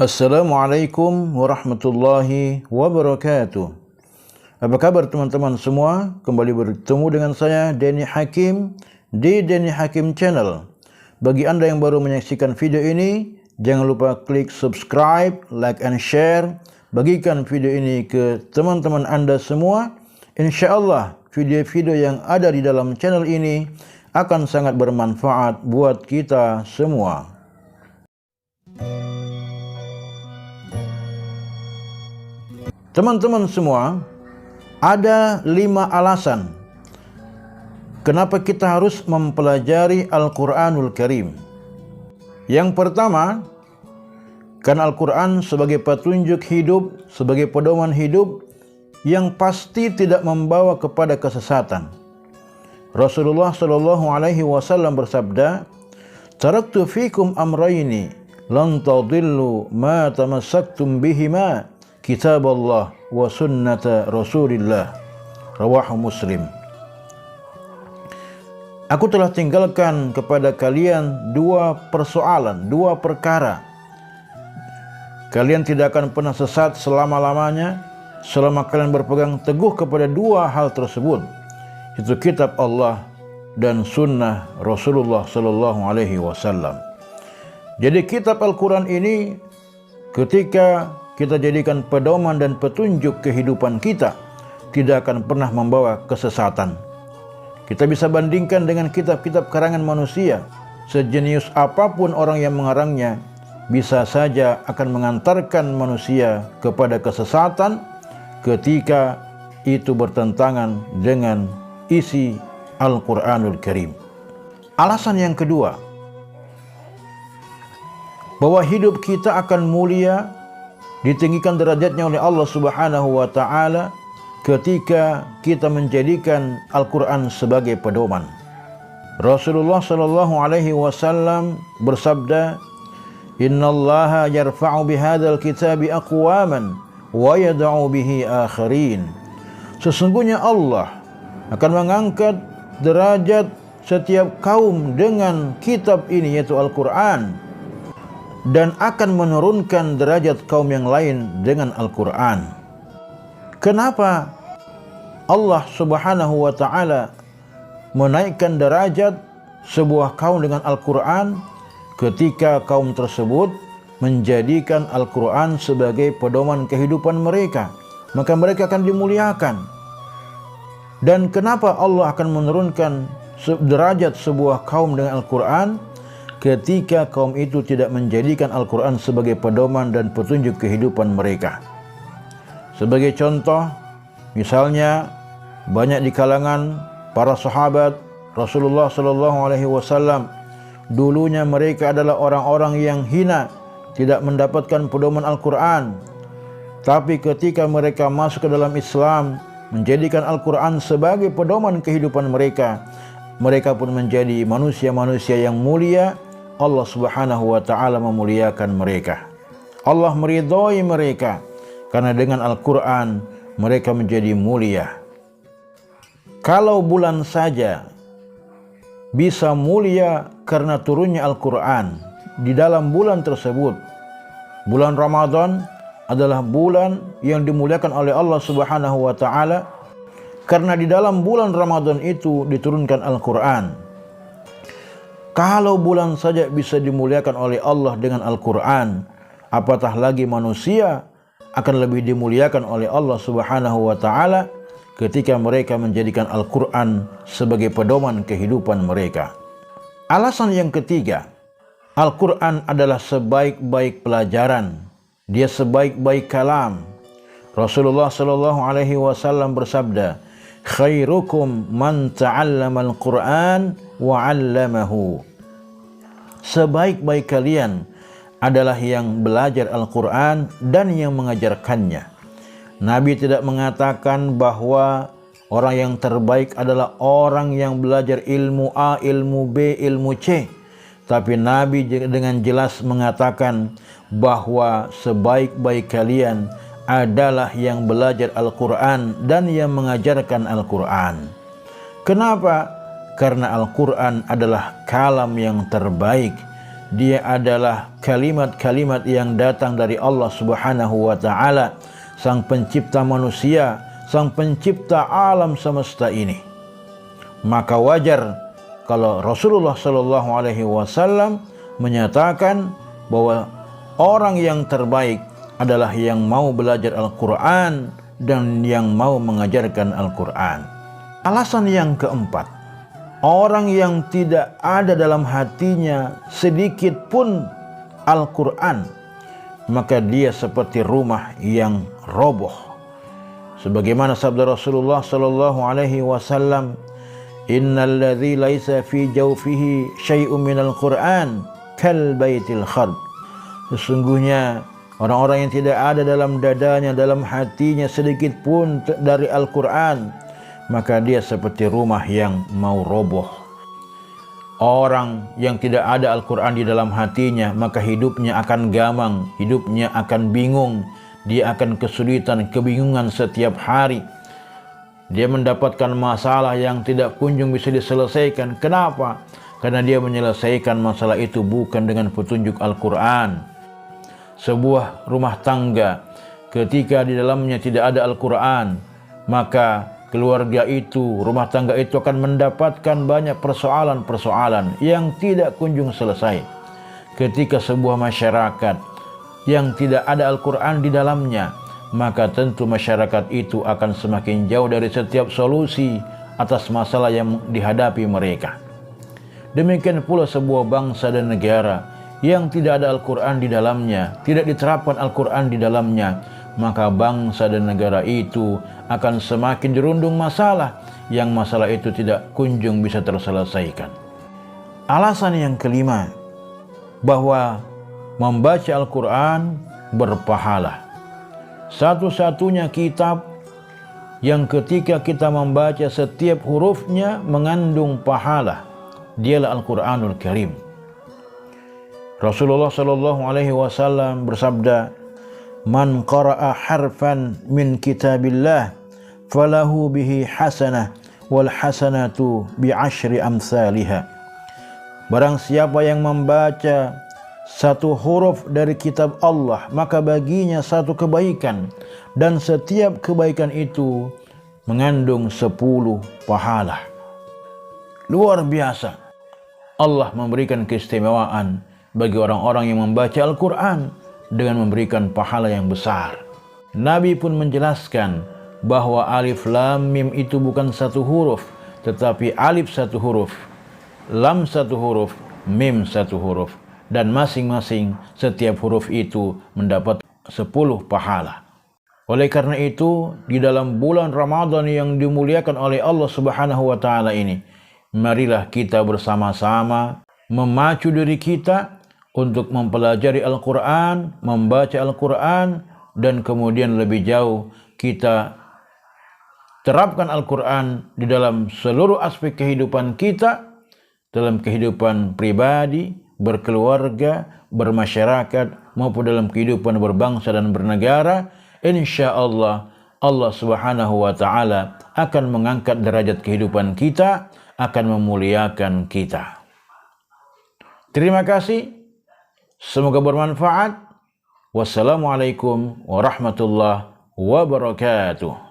Assalamualaikum warahmatullahi wabarakatuh. Apa kabar teman-teman semua? Kembali bertemu dengan saya Denny Hakim di Denny Hakim Channel. Bagi Anda yang baru menyaksikan video ini, jangan lupa klik subscribe, like and share. Bagikan video ini ke teman-teman Anda semua. InsyaAllah video-video yang ada di dalam channel ini akan sangat bermanfaat buat kita semua. Teman-teman semua, ada 5 alasan kenapa kita harus mempelajari Al-Quranul Karim. Yang pertama, karena Al-Quran sebagai petunjuk hidup, sebagai pedoman hidup yang pasti tidak membawa kepada kesesatan. Rasulullah SAW bersabda, "Taraktu fikum amrayni lan tadillu ma tamassaktum bihima, kitab Allah wa sunnata Rasulillah." Rawahu Muslim. Aku telah tinggalkan kepada kalian 2 persoalan, 2 perkara. Kalian tidak akan pernah sesat selama-lamanya selama kalian berpegang teguh kepada 2 hal tersebut, yaitu kitab Allah dan sunnah Rasulullah sallallahu alaihi wasallam. Jadi kitab Al-Quran ini ketika kita jadikan pedoman dan petunjuk kehidupan kita, tidak akan pernah membawa kesesatan. Kita bisa bandingkan dengan kitab-kitab karangan manusia. Sejenius apapun orang yang mengarangnya, bisa saja akan mengantarkan manusia kepada kesesatan ketika itu bertentangan dengan isi Al-Quranul Karim. Alasan yang kedua, bahwa hidup kita akan mulia, ditinggikan derajatnya oleh Allah Subhanahu wa taala ketika kita menjadikan Al-Quran sebagai pedoman. Rasulullah sallallahu alaihi wasallam bersabda, "Innallaha yarfa'u bihadzal kitabi aqwaman wa yad'u bihi akharin." Sesungguhnya Allah akan mengangkat derajat setiap kaum dengan kitab ini, yaitu Al-Quran, dan akan menurunkan derajat kaum yang lain dengan Al-Quran. Kenapa Allah Subhanahu wa ta'ala menaikkan derajat sebuah kaum dengan Al-Quran ketika kaum tersebut menjadikan Al-Quran sebagai pedoman kehidupan mereka? Maka mereka akan dimuliakan. Dan kenapa Allah akan menurunkan derajat sebuah kaum dengan Al-Quran ketika kaum itu tidak menjadikan Al-Quran sebagai pedoman dan petunjuk kehidupan mereka? Sebagai contoh, misalnya banyak di kalangan para sahabat Rasulullah SAW, dulunya mereka adalah orang-orang yang hina, tidak mendapatkan pedoman Al-Quran. Tapi ketika mereka masuk ke dalam Islam, menjadikan Al-Quran sebagai pedoman kehidupan mereka, mereka pun menjadi manusia-manusia yang mulia. Allah Subhanahu wa ta'ala memuliakan mereka. Allah meridhai mereka karena dengan Al-Quran mereka menjadi mulia. Kalau bulan saja bisa mulia karena turunnya Al-Quran, di dalam bulan tersebut, bulan Ramadan adalah bulan yang dimuliakan oleh Allah Subhanahu wa ta'ala karena di dalam bulan Ramadan itu diturunkan Al-Quran. Kalau bulan saja bisa dimuliakan oleh Allah dengan Al-Quran, apatah lagi manusia akan lebih dimuliakan oleh Allah Subhanahu wa ta'ala ketika mereka menjadikan Al-Quran sebagai pedoman kehidupan mereka. Alasan yang ketiga, Al-Quran adalah sebaik-baik pelajaran. Dia sebaik-baik kalam. Rasulullah SAW bersabda, "Khairukum man ta'allamal Qur'an wa 'allamahu." Sebaik-baik kalian adalah yang belajar Al-Quran dan yang mengajarkannya. Nabi tidak mengatakan bahwa orang yang terbaik adalah orang yang belajar ilmu A, ilmu B, ilmu C. Tapi Nabi dengan jelas mengatakan bahwa sebaik-baik kalian adalah yang belajar Al-Quran dan yang mengajarkan Al-Quran. Kenapa? Karena Al-Quran adalah kalam yang terbaik, Dia adalah kalimat-kalimat yang datang dari Allah Subhanahu wa taala, Sang Pencipta manusia, Sang Pencipta alam semesta ini. Maka wajar kalau Rasulullah sallallahu alaihi wasallam menyatakan bahwa orang yang terbaik adalah yang mau belajar Al-Qur'an dan yang mau mengajarkan Al-Qur'an. Alasan yang keempat, orang yang tidak ada dalam hatinya sedikit pun Al-Quran, maka dia seperti rumah yang roboh. Sebagaimana sabda Rasulullah sallallahu alaihi wasallam, "Innal ladzi laisa fi jawfihi syai'un minal Qur'an kal baitil kharb." Sesungguhnya orang-orang yang tidak ada dalam dadanya, dalam hatinya sedikit pun dari Al-Quran, maka dia seperti rumah yang mau roboh. Orang yang tidak ada Al-Quran di dalam hatinya, maka hidupnya akan gamang, hidupnya akan bingung, dia akan kesulitan, kebingungan setiap hari. Dia mendapatkan masalah yang tidak kunjung bisa diselesaikan. Kenapa? Karena dia menyelesaikan masalah itu bukan dengan petunjuk Al-Quran. Sebuah rumah tangga, ketika di dalamnya tidak ada Al-Quran, maka keluarga itu, rumah tangga itu akan mendapatkan banyak persoalan-persoalan yang tidak kunjung selesai. Ketika sebuah masyarakat yang tidak ada Al-Quran di dalamnya, maka tentu masyarakat itu akan semakin jauh dari setiap solusi atas masalah yang dihadapi mereka. Demikian pula sebuah bangsa dan negara yang tidak ada Al-Quran di dalamnya, tidak diterapkan Al-Quran di dalamnya, maka bangsa dan negara itu akan semakin dirundung masalah yang masalah itu tidak kunjung bisa terselesaikan. Alasan yang kelima, bahwa membaca Al-Quran berpahala. Satu-satunya kitab yang ketika kita membaca setiap hurufnya mengandung pahala, dialah Al-Quranul Karim. Rasulullah sallallahu alaihi wasallam bersabda, "Man qara'a harfan min kitabillah falahu bihi hasanah wal hasanatu bi asyri amsalihha." Barang siapa yang membaca satu huruf dari kitab Allah, maka baginya satu kebaikan, dan setiap kebaikan itu mengandung 10 pahala. Luar biasa. Allah memberikan keistimewaan bagi orang-orang yang membaca Al-Quran dengan memberikan pahala yang besar. Nabi pun menjelaskan bahwa alif lam mim itu bukan satu huruf, tetapi alif satu huruf, lam satu huruf, mim satu huruf, dan masing-masing setiap huruf itu mendapat 10 pahala. Oleh karena itu, di dalam bulan Ramadan yang dimuliakan oleh Allah Subhanahu wa taala ini, marilah kita bersama-sama memacu diri kita untuk mempelajari Al-Quran, membaca Al-Quran, dan kemudian lebih jauh kita terapkan Al-Quran di dalam seluruh aspek kehidupan kita, dalam kehidupan pribadi, berkeluarga, bermasyarakat, maupun dalam kehidupan berbangsa dan bernegara. Insya Allah, Allah Subhanahu wa ta'ala akan mengangkat derajat kehidupan kita, akan memuliakan kita. Terima kasih. Semoga bermanfaat. Wassalamualaikum warahmatullahi wabarakatuh.